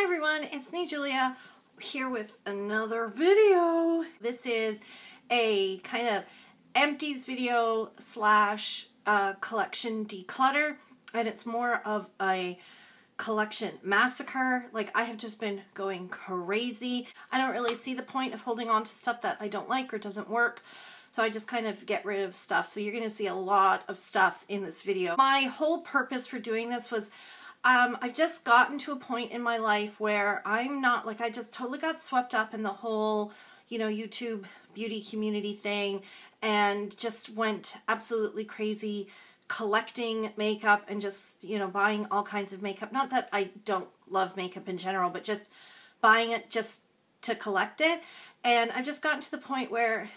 everyone, it's me Julia here with another video. This is a kind of empties video slash collection declutter, and it's more of a collection massacre. Like, I have just been going crazy. I don't really see the point of holding on to stuff that I don't like or doesn't work. So I just kind of get rid of stuff. So you're going to see a lot of stuff in this video. My whole purpose for doing this was I've just gotten to a point in my life where I'm not, like, I just totally got swept up in the whole, you know, YouTube beauty community thing and just went absolutely crazy collecting makeup and just, you know, buying all kinds of makeup. Not that I don't love makeup in general, but just buying it just to collect it. And I've just gotten to the point where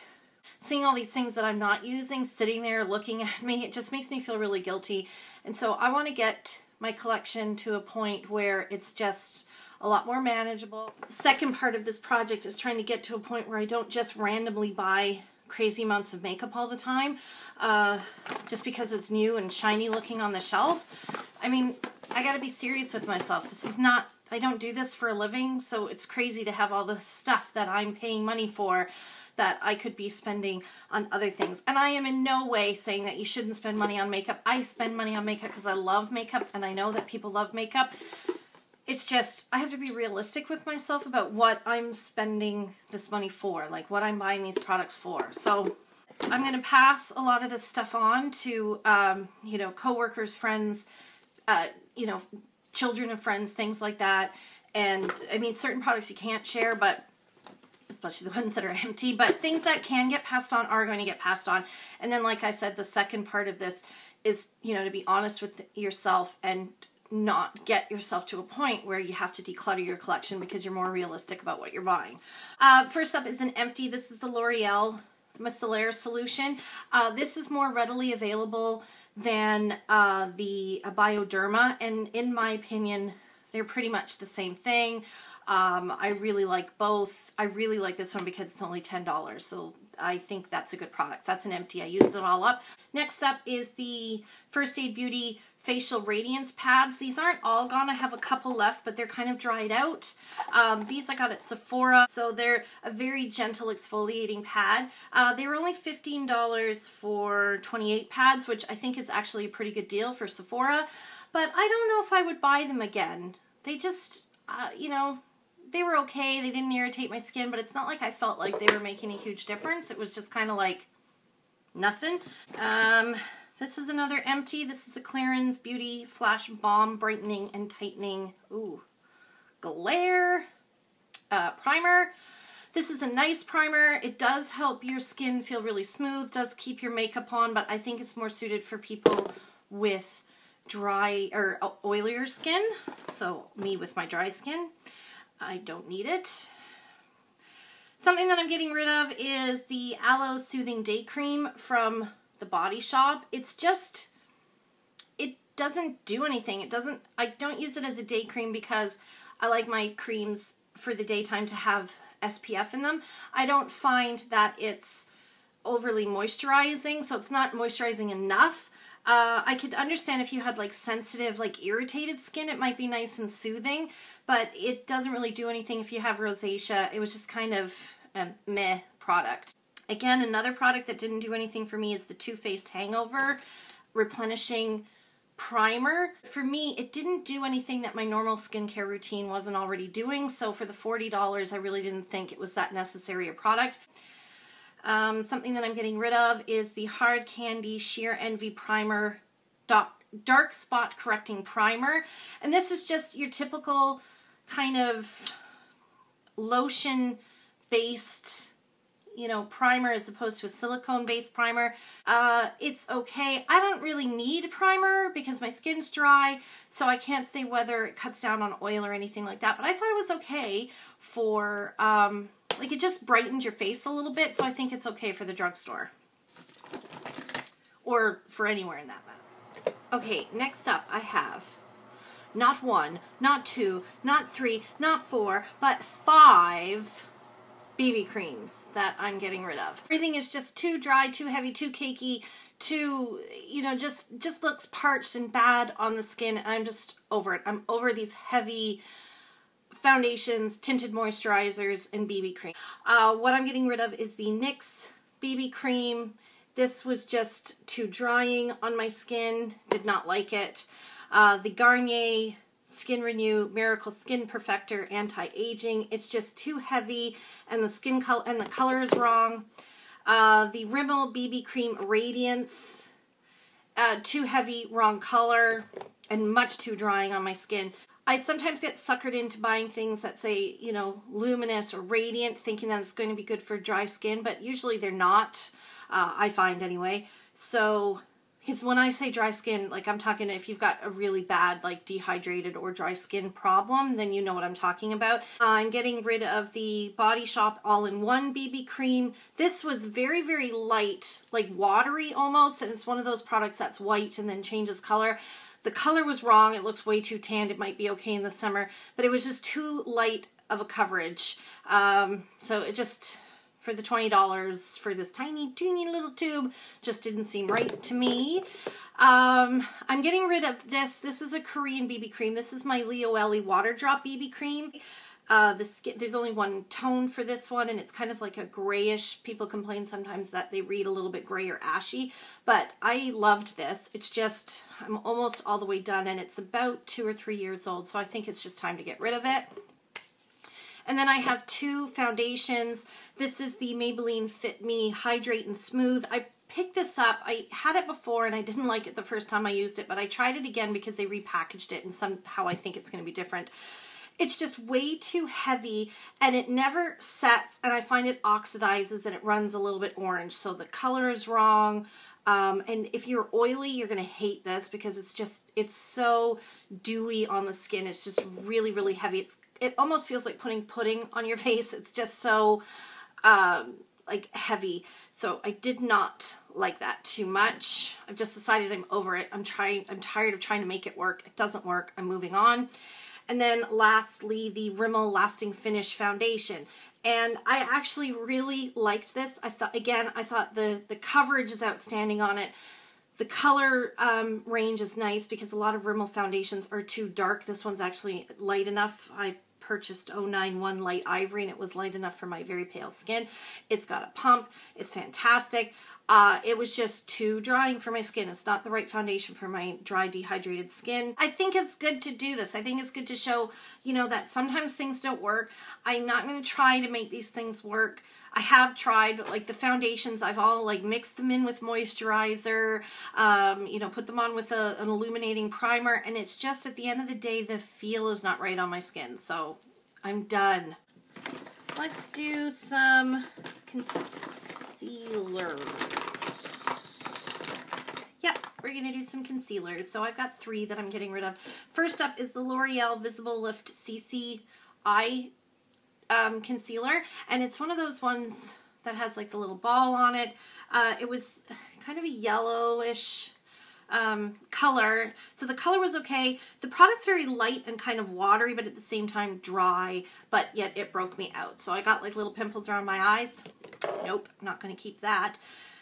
seeing all these things that I'm not using sitting there looking at me, it just makes me feel really guilty. And so I want to get my collection to a point where it's just a lot more manageable. The second part of this project is trying to get to a point where I don't just randomly buy crazy amounts of makeup all the time just because it's new and shiny looking on the shelf. I mean, I gotta be serious with myself. This is not, I don't do this for a living, so it's crazy to have all the stuff that I'm paying money for that I could be spending on other things. And I am in no way saying that you shouldn't spend money on makeup. I spend money on makeup because I love makeup and I know that people love makeup. It's just, I have to be realistic with myself about what I'm spending this money for, like what I'm buying these products for. So I'm going to pass a lot of this stuff on to, you know, coworkers, friends, you know, children of friends, things like that. And I mean, certain products you can't share, but especially the ones that are empty, but things that can get passed on are going to get passed on. And then, like I said, the second part of this is, you know, to be honest with yourself and not get yourself to a point where you have to declutter your collection because you're more realistic about what you're buying. First up is an empty. This is the L'Oreal Micellar Solution. This is more readily available than the Bioderma, and in my opinion, they're pretty much the same thing. I really like both. I really like this one because it's only $10, so I think that's a good product. So that's an empty. I used it all up. Next up is the First Aid Beauty Facial Radiance Pads. These aren't all gone. I have a couple left, but they're kind of dried out. These I got at Sephora, so they're a very gentle exfoliating pad. They were only $15 for 28 pads, which I think is actually a pretty good deal for Sephora, but I don't know if I would buy them again. They just, you know, they were okay. They didn't irritate my skin, but it's not like I felt like they were making a huge difference. It was just kind of like nothing. This is another empty. This is a Clarins Beauty Flash Balm Brightening and Tightening Glare Primer. This is a nice primer. It does help your skin feel really smooth, does keep your makeup on, but I think it's more suited for people with dry or oilier skin. So me with my dry skin, I don't need it. Something that I'm getting rid of is the Aloe Soothing Day Cream from the Body Shop. It's just, it doesn't do anything. It doesn't, I don't use it as a day cream because I like my creams for the daytime to have SPF in them. I don't find that it's overly moisturizing, so it's not moisturizing enough. I could understand if you had like sensitive, like irritated skin, it might be nice and soothing, but it doesn't really do anything if you have rosacea. It was just kind of a meh product. Again, another product that didn't do anything for me is the Too Faced Hangover Replenishing Primer. For me, it didn't do anything that my normal skincare routine wasn't already doing, so for the $40, I really didn't think it was that necessary a product. Something that I'm getting rid of is the Hard Candy Sheer Envy Primer Dark Spot Correcting Primer. And this is just your typical kind of lotion-based, you know, primer as opposed to a silicone-based primer. It's okay. I don't really need primer because my skin's dry, so I can't say whether it cuts down on oil or anything like that, but I thought it was okay for, like, it just brightened your face a little bit, so I think it's okay for the drugstore. Or for anywhere in that matter. Okay, next up I have not one, not two, not three, not four, but 5 BB creams that I'm getting rid of. Everything is just too dry, too heavy, too cakey, too, you know, just looks parched and bad on the skin, and I'm just over it. I'm over these heavy foundations, tinted moisturizers, and BB cream. What I'm getting rid of is the NYX BB cream. This was just too drying on my skin. Did not like it. The Garnier Skin Renew Miracle Skin Perfector Anti-Aging. It's just too heavy, and the skin color and the color is wrong. The Rimmel BB Cream Radiance. Too heavy, wrong color, and much too drying on my skin. I sometimes get suckered into buying things that say, you know, luminous or radiant, thinking that it's going to be good for dry skin, but usually they're not, I find anyway. So, because when I say dry skin, like I'm talking if you've got a really bad, like dehydrated or dry skin problem, then you know what I'm talking about. I'm getting rid of the Body Shop All-in-One BB Cream. This was very, very light, like watery almost, and it's one of those products that's white and then changes color. The color was wrong. It looks way too tanned. It might be okay in the summer, but it was just too light of a coverage. So it just, for the $20 for this tiny, teeny little tube, just didn't seem right to me. I'm getting rid of this. This is a Korean BB cream. This is my Leo Ellie Water Drop BB cream. There's only one tone for this one, and it's kind of like a grayish. People complain sometimes that they read a little bit gray or ashy, but I loved this. It's just, I'm almost all the way done, and it's about 2 or 3 years old, so I think it's just time to get rid of it. And then I have two foundations. This is the Maybelline Fit Me Hydrate and Smooth. I picked this up. I had it before, and I didn't like it the first time I used it, but I tried it again because they repackaged it, and somehow I think it's going to be different. It's just way too heavy, and it never sets, and I find it oxidizes and it runs a little bit orange. So the color is wrong. And if you're oily, you're going to hate this because it's so dewy on the skin. It's just really, really heavy. It almost feels like putting pudding on your face. It's just so like heavy. So I did not like that too much. I've just decided I'm over it. I'm tired of trying to make it work. It doesn't work. I'm moving on. And then lastly, the Rimmel Lasting Finish Foundation. And I actually really liked this. I thought the coverage is outstanding on it. The color range is nice because a lot of Rimmel foundations are too dark. This one's actually light enough. I purchased 091 Light Ivory, and it was light enough for my very pale skin. It's got a pump. It's fantastic. It was just too drying for my skin. It's not the right foundation for my dry, dehydrated skin. I think it's good to do this. I think it's good to show, you know, that sometimes things don't work. I'm not going to try to make these things work. I have tried, like the foundations, I've all like mixed them in with moisturizer, you know, put them on with an illuminating primer, and it's just at the end of the day, the feel is not right on my skin. So I'm done. Let's do some concealers. Yep, we're going to do some concealers. So I've got 3 that I'm getting rid of. First up is the L'Oreal Visible Lift CC Eye concealer, and it's one of those ones that has like the little ball on it. It was kind of a yellowish color, so the color was okay. The product's very light and kind of watery, but at the same time dry, but yet it broke me out. So I got like little pimples around my eyes. Nope, I'm not going to keep that.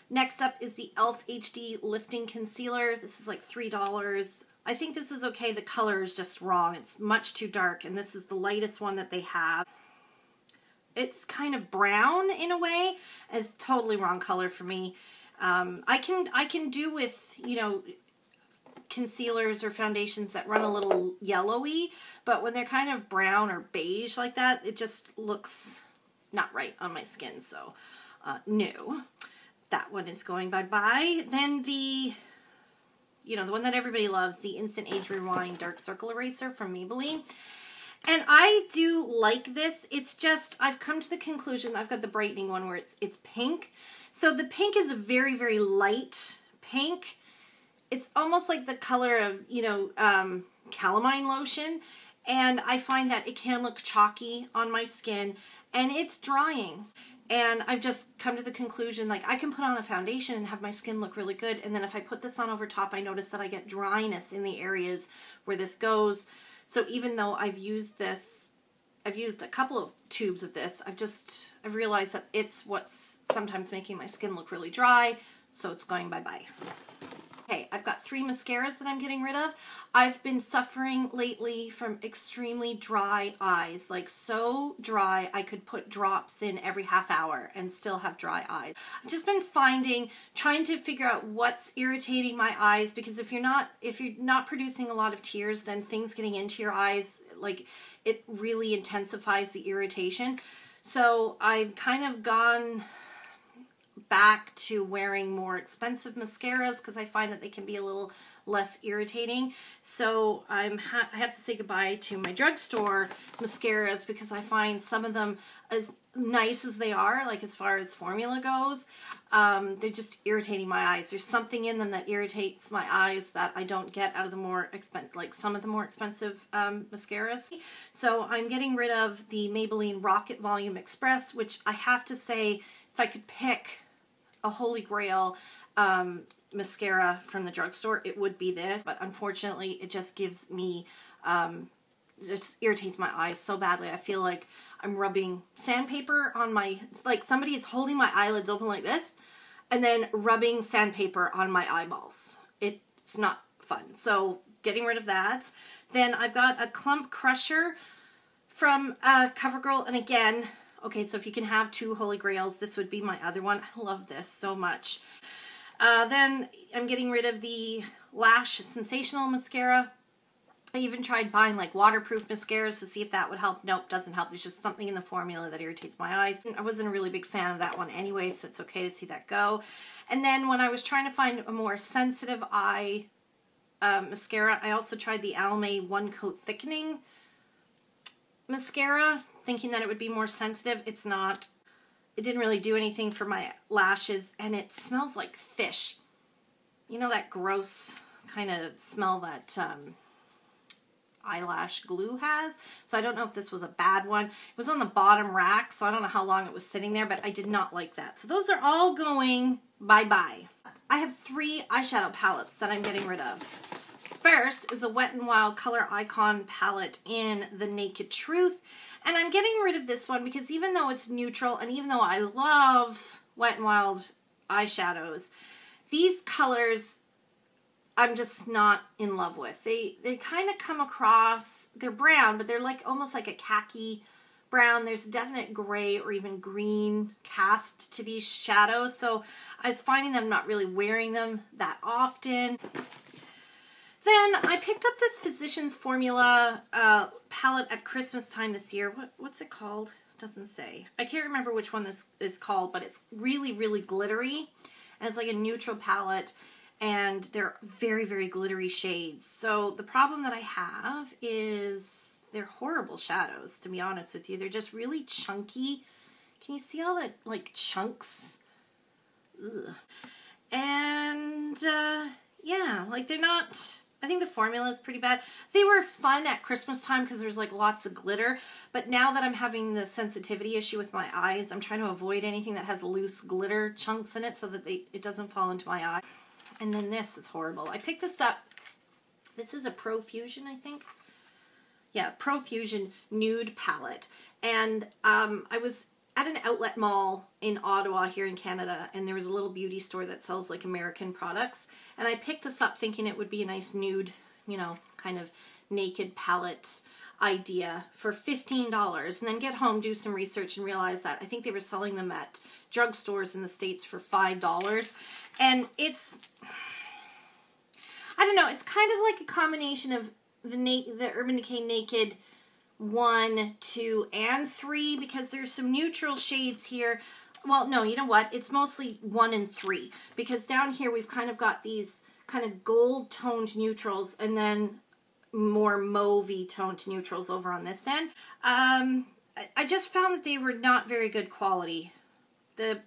Next up is the e.l.f. HD Lifting Concealer. This is like $3. I think this is okay. The color is just wrong. It's much too dark, and this is the lightest one that they have. It's kind of brown in a way. It's totally wrong color for me. I can do with, you know, concealers or foundations that run a little yellowy, but when they're kind of brown or beige like that, it just looks not right on my skin. So no, that one is going bye-bye. Then the, you know, the one that everybody loves, the Instant Age Rewind Dark Circle Eraser from Maybelline. And I do like this. It's just, I've come to the conclusion, I've got the brightening one where it's pink. So the pink is a very, very light pink. It's almost like the color of, you know, calamine lotion. And I find that it can look chalky on my skin, and it's drying. And I've just come to the conclusion, like, I can put on a foundation and have my skin look really good. And then if I put this on over top, I notice that I get dryness in the areas where this goes. So even though I've used this, I've used a couple of tubes of this, I've realized that it's what's sometimes making my skin look really dry, so it's going bye-bye. Okay, I've got 3 mascaras that I'm getting rid of. I've been suffering lately from extremely dry eyes, like so dry I could put drops in every half hour and still have dry eyes. I've just been trying to figure out what's irritating my eyes, because if you're not producing a lot of tears, then things getting into your eyes, like, it really intensifies the irritation. So I've kind of gone back to wearing more expensive mascaras because I find that they can be a little less irritating. So I have to say goodbye to my drugstore mascaras because I find some of them, as nice as they are, like as far as formula goes, they're just irritating my eyes. There's something in them that irritates my eyes that I don't get out of the more expensive, like some of the more expensive mascaras. So I'm getting rid of the Maybelline Rocket Volume Express, which I have to say, if I could pick a holy grail mascara from the drugstore, it would be this. But unfortunately, it just gives me, just irritates my eyes so badly. I feel like I'm rubbing sandpaper on my, it's like somebody is holding my eyelids open like this and then rubbing sandpaper on my eyeballs. It's not fun. So getting rid of that. Then I've got a Clump Crusher from CoverGirl, and again, okay, so if you can have 2 holy grails, this would be my other one. I love this so much. Then I'm getting rid of the Lash Sensational Mascara. I even tried buying like waterproof mascaras to see if that would help. Nope, doesn't help. There's just something in the formula that irritates my eyes. I wasn't a really big fan of that one anyway, so it's okay to see that go. And then when I was trying to find a more sensitive eye mascara, I also tried the Almay One Coat Thickening mascara, thinking that it would be more sensitive. It's not. It didn't really do anything for my lashes, and it smells like fish. You know that gross kind of smell that eyelash glue has? So I don't know if this was a bad one. It was on the bottom rack, so I don't know how long it was sitting there, but I did not like that. So those are all going bye-bye. I have 3 eyeshadow palettes that I'm getting rid of. First is a Wet n Wild Color Icon palette in the Naked Truth. And I'm getting rid of this one because even though it's neutral and even though I love Wet n Wild eyeshadows, these colors I'm just not in love with. They kind of come across, they're brown, but they're like almost like a khaki brown. There's a definite gray or even green cast to these shadows. So I was finding that I'm not really wearing them that often. Then I picked up this Physicians Formula palette at Christmas time this year. What's it called? Doesn't say. I can't remember which one this is called, but it's really, really glittery. And it's like a neutral palette, and they're very, very glittery shades. So the problem that I have is they're horrible shadows, to be honest with you. They're just really chunky. Can you see all the, like, chunks? Ugh. And, yeah, like, they're not... I think the formula is pretty bad. They were fun at Christmas time because there's like lots of glitter, but now that I'm having the sensitivity issue with my eyes, I'm trying to avoid anything that has loose glitter chunks in it so that it doesn't fall into my eye. And then this is horrible. I picked this up. This is a Profusion, I think. Yeah, Profusion Nude Palette. And I was at an outlet mall in Ottawa here in Canada, and there was a little beauty store that sells like American products, and I picked this up thinking it would be a nice nude, you know, kind of naked palette idea for $15, and then get home, do some research, and realize that I think they were selling them at drugstores in the States for $5, and it's, I don't know, it's kind of like a combination of the Urban Decay Naked 1, 2, and 3, because there's some neutral shades here. Well, no, you know what? It's mostly 1 and 3, because down here we've kind of got these kind of gold toned neutrals and then more mauve-y toned neutrals over on this end. I just found that they were not very good quality. The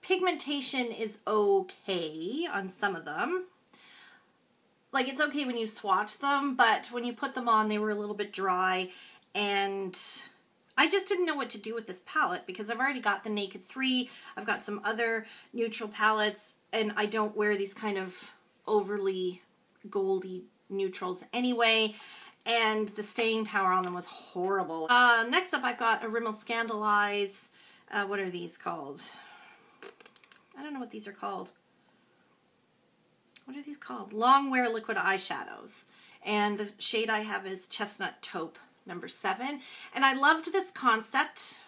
pigmentation is okay on some of them. Like, it's okay when you swatch them, but when you put them on, they were a little bit dry. And I just didn't know what to do with this palette because I've already got the Naked 3. I've got some other neutral palettes, and I don't wear these kind of overly goldy neutrals anyway. And the staying power on them was horrible. Next up, I've got a Rimmel Scandaleyes. What are these called? I don't know what these are called. what are these called? Long Wear Liquid Eyeshadows. And the shade I have is Chestnut Taupe number 7. And I loved this concept.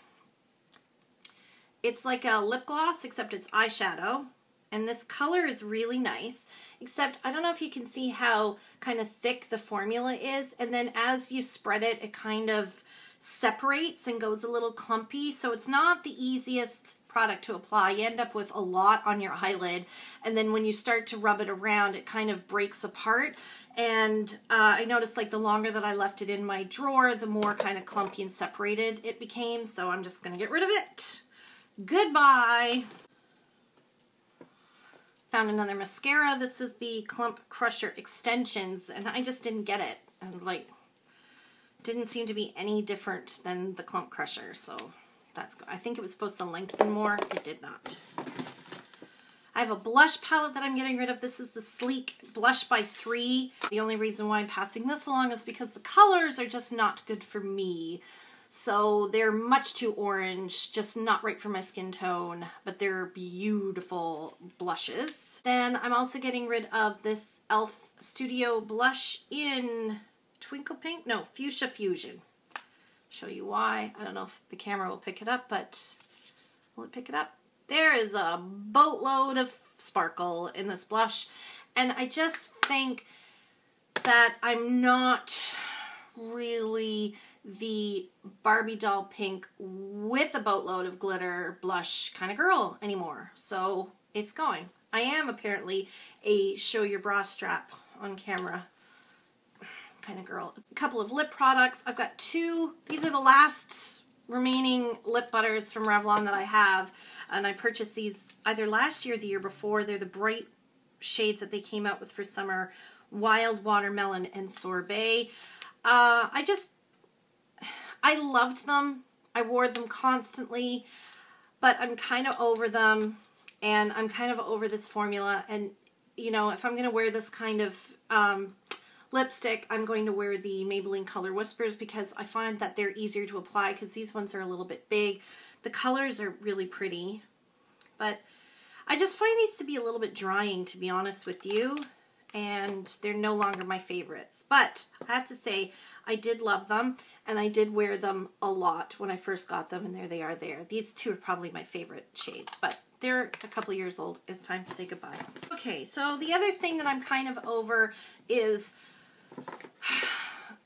It's like a lip gloss, except it's eyeshadow. And this color is really nice, except I don't know if you can see how kind of thick the formula is. And then as you spread it, it kind of separates and goes a little clumpy. So it's not the easiest product to apply. You end up with a lot on your eyelid. And then when you start to rub it around, it kind of breaks apart. And I noticed like the longer that I left it in my drawer, the more kind of clumpy and separated it became. So I'm just going to get rid of it. Goodbye. Found another mascara. This is the Clump Crusher Extensions, and I just didn't get it. And like, didn't seem to be any different than the Clump Crusher, so that's good. I think it was supposed to lengthen more. It did not. I have a blush palette that I'm getting rid of. This is the Sleek Blush by 3. The only reason why I'm passing this along is because the colors are just not good for me. So they're much too orange, just not right for my skin tone, but they're beautiful blushes. Then I'm also getting rid of this e.l.f. Studio Blush in Twinkle Pink? No, Fuchsia Fusion. Show you why. I don't know if the camera will pick it up, but will it pick it up? There is a boatload of sparkle in this blush, and I just think that I'm not really the Barbie doll pink with a boatload of glitter blush kind of girl anymore. So it's going. I am apparently a show your bra strap on camera kind of girl. A couple of lip products. I've got 2. These are the last remaining lip butters from Revlon that I have. And I purchased these either last year or the year before. They're the bright shades that they came out with for summer. Wild Watermelon and Sorbet. I loved them. I wore them constantly, but I'm kind of over them, and I'm kind of over this formula. And, you know, if I'm going to wear this kind of lipstick, I'm going to wear the Maybelline Color Whispers because I find that they're easier to apply because these ones are a little bit big. The colors are really pretty, but I just find these to be a little bit drying, to be honest with you. And they're no longer my favorites. But I have to say, I did love them, and I did wear them a lot when I first got them, and there they are there. These 2 are probably my favorite shades, but they're a couple years old. It's time to say goodbye. Okay, so the other thing that I'm kind of over is,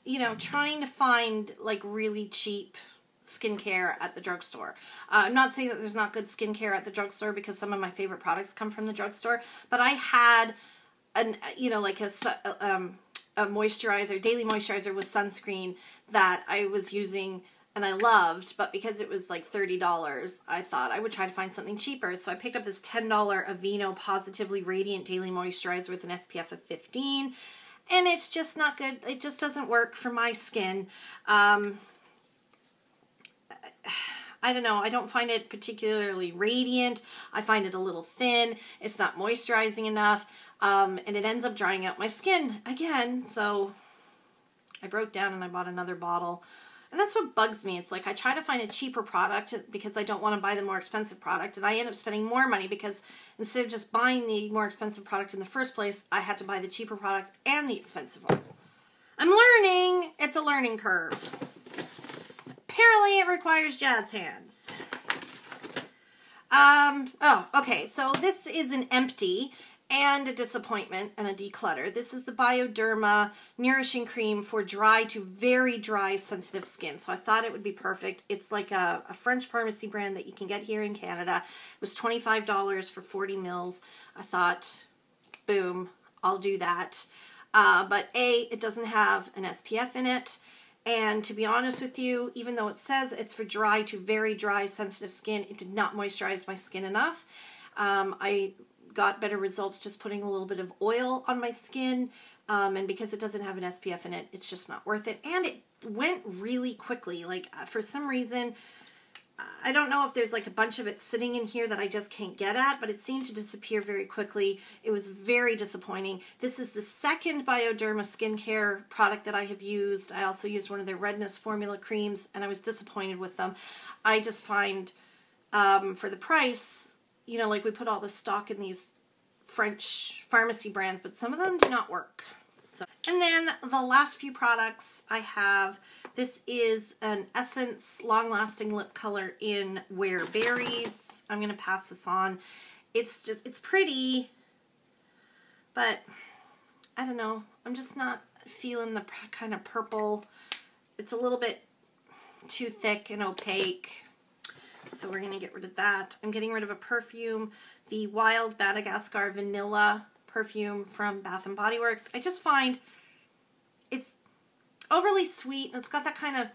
you know, trying to find like really cheap skincare at the drugstore. I'm not saying that there's not good skincare at the drugstore because some of my favorite products come from the drugstore, but I had like a moisturizer, daily moisturizer with sunscreen that I was using and I loved, but because it was like $30, I thought I would try to find something cheaper. So I picked up this $10 Aveeno Positively Radiant Daily Moisturizer with an SPF of 15, and it's just not good. It just doesn't work for my skin. I don't know. I don't find it particularly radiant. I find it a little thin. It's not moisturizing enough. And it ends up drying out my skin again. So I broke down and I bought another bottle. And that's what bugs me. It's like I try to find a cheaper product because I don't want to buy the more expensive product. And I end up spending more money because instead of just buying the more expensive product in the first place, I had to buy the cheaper product and the expensive one. I'm learning. It's a learning curve. Apparently it requires jazz hands. Okay, so this is an empty and a disappointment and a declutter. This is the Bioderma Nourishing Cream for dry to very dry sensitive skin. So I thought it would be perfect. It's like a French pharmacy brand that you can get here in Canada. It was $25 for 40 mils. I thought, boom, I'll do that. But it doesn't have an SPF in it. And to be honest with you, even though it says it's for dry to very dry sensitive skin, it did not moisturize my skin enough. I got better results just putting a little bit of oil on my skin. And because it doesn't have an SPF in it, it's just not worth it. And it went really quickly. Like for some reason, I don't know if there's like a bunch of it sitting in here that I just can't get at, but it seemed to disappear very quickly. It was very disappointing. This is the second Bioderma skincare product that I have used. I also used one of their redness formula creams, and I was disappointed with them. I just find for the price, you know, like we put all the stock in these French pharmacy brands, but some of them do not work. So, and then the last few products I have, this is an Essence Long Lasting Lip Color in Wear Berries. I'm going to pass this on. It's pretty, but I don't know. I'm just not feeling the kind of purple. It's a little bit too thick and opaque. So we're going to get rid of that. I'm getting rid of a perfume, the Wild Madagascar Vanilla perfume from Bath & Body Works. I just find it's overly sweet, and it's got that kind of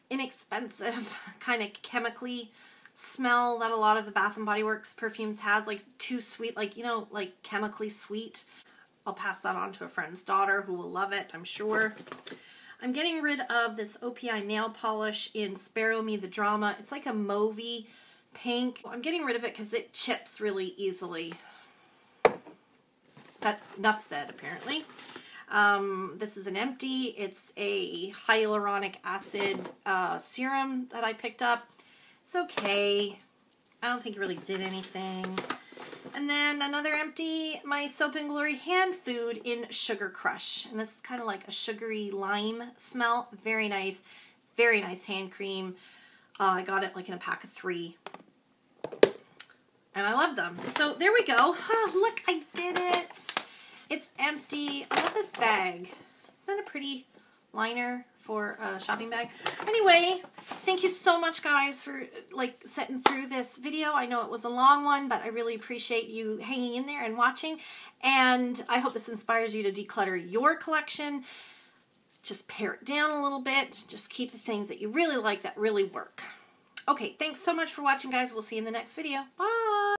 inexpensive, kind of chemically smell that a lot of the Bath & Body Works perfumes has, like too sweet, like, you know, like chemically sweet. I'll pass that on to a friend's daughter who will love it, I'm sure. I'm getting rid of this OPI nail polish in Spare Me the Drama. It's like a mauvey pink. I'm getting rid of it because it chips really easily. That's enough said, apparently. This is an empty. It's a hyaluronic acid serum that I picked up. It's okay. I don't think it really did anything. And then another empty, my Soap and Glory hand food in Sugar Crush. And this is kind of like a sugary lime smell. Very nice hand cream. I got it like in a pack of 3. And I love them. So there we go. Oh, look, I did it. It's empty. I love this bag. Isn't that a pretty liner for a shopping bag? Anyway, thank you so much, guys, for like sitting through this video. I know it was a long one, but I really appreciate you hanging in there and watching. And I hope this inspires you to declutter your collection. Just pare it down a little bit. Just keep the things that you really like that really work. Okay, thanks so much for watching, guys. We'll see you in the next video. Bye!